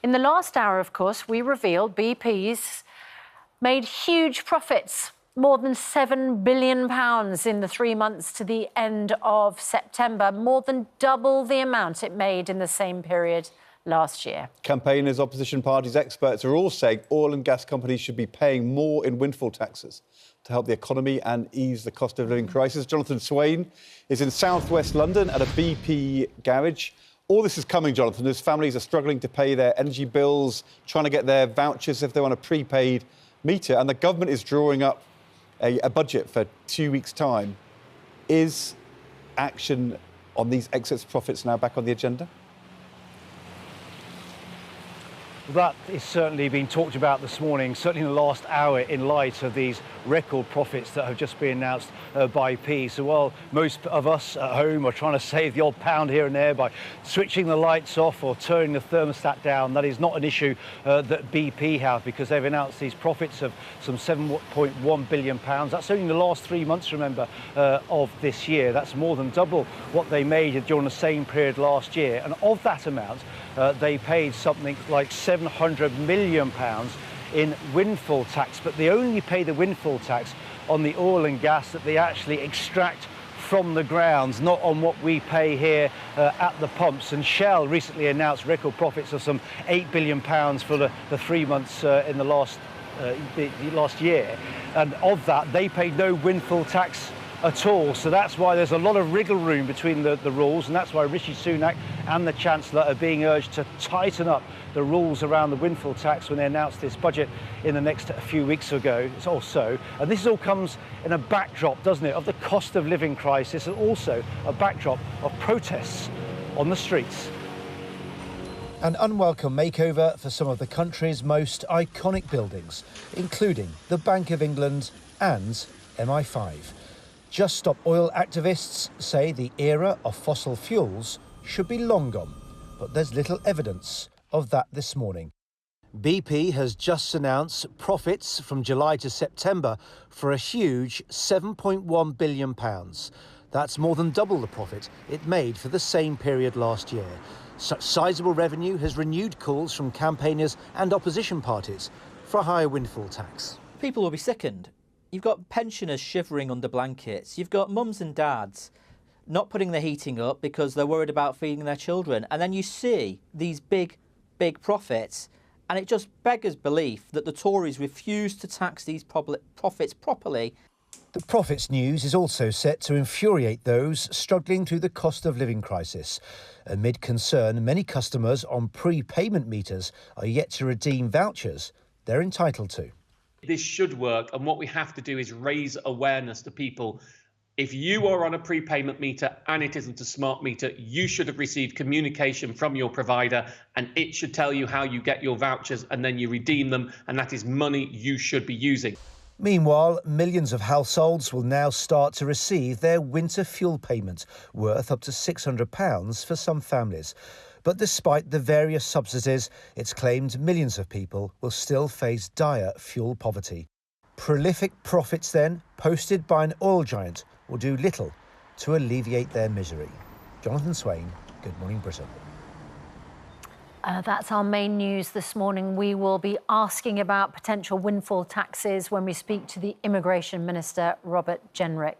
In the last hour, of course, we revealed BP's made huge profits, more than £7 billion in the 3 months to the end of September, more than double the amount it made in the same period last year. Campaigners, opposition parties, experts are all saying oil and gas companies should be paying more in windfall taxes to help the economy and ease the cost of living crisis. Jonathan Swain is in southwest London at a BP garage. All this is coming, Jonathan, as families are struggling to pay their energy bills, trying to get their vouchers if they're on a prepaid meter, and the government is drawing up a budget for 2 weeks' time. Is action on these excess profits now back on the agenda? That is certainly being talked about this morning, certainly in the last hour, in light of these record profits that have just been announced by BP. So while most of us at home are trying to save the odd pound here and there by switching the lights off or turning the thermostat down, that is not an issue that BP have, because they've announced these profits of some £7.1 billion. That's only in the last 3 months, remember, of this year. That's more than double what they made during the same period last year. And of that amount, they paid something like £700 million in windfall tax, but they only pay the windfall tax on the oil and gas that they actually extract from the grounds, not on what we pay here at the pumps. And Shell recently announced record profits of some £8 billion for the 3 months in the last year, and of that they paid no windfall tax at all. So that's why there's a lot of wriggle room between the rules, and that's why Rishi Sunak and the Chancellor are being urged to tighten up the rules around the windfall tax when they announced this budget in the next few weeks ago. It's also, and this all comes in a backdrop, doesn't it, of the cost of living crisis, and also a backdrop of protests on the streets. An unwelcome makeover for some of the country's most iconic buildings, including the Bank of England and MI5. Just Stop Oil activists say the era of fossil fuels should be long gone, but there's little evidence of that this morning. BP has just announced profits from July to September for a huge £7.1 billion. That's more than double the profit it made for the same period last year. Such sizable revenue has renewed calls from campaigners and opposition parties for a higher windfall tax. People will be sickened. You've got pensioners shivering under blankets. You've got mums and dads not putting the heating up because they're worried about feeding their children. And then you see these big profits, and it just beggars belief that the Tories refuse to tax these profits properly. The profits news is also set to infuriate those struggling through the cost of living crisis. Amid concern, many customers on prepayment meters are yet to redeem vouchers they're entitled to. This should work, and what we have to do is raise awareness to people. If you are on a prepayment meter and it isn't a smart meter, you should have received communication from your provider, and it should tell you how you get your vouchers, and then you redeem them, and that is money you should be using. Meanwhile, millions of households will now start to receive their winter fuel payment, worth up to £600 for some families. But despite the various subsidies, it's claimed millions of people will still face dire fuel poverty. Prolific profits, then, posted by an oil giant, will do little to alleviate their misery. Jonathan Swain, Good Morning Britain. That's our main news this morning. We will be asking about potential windfall taxes when we speak to the Immigration Minister, Robert Jenrick.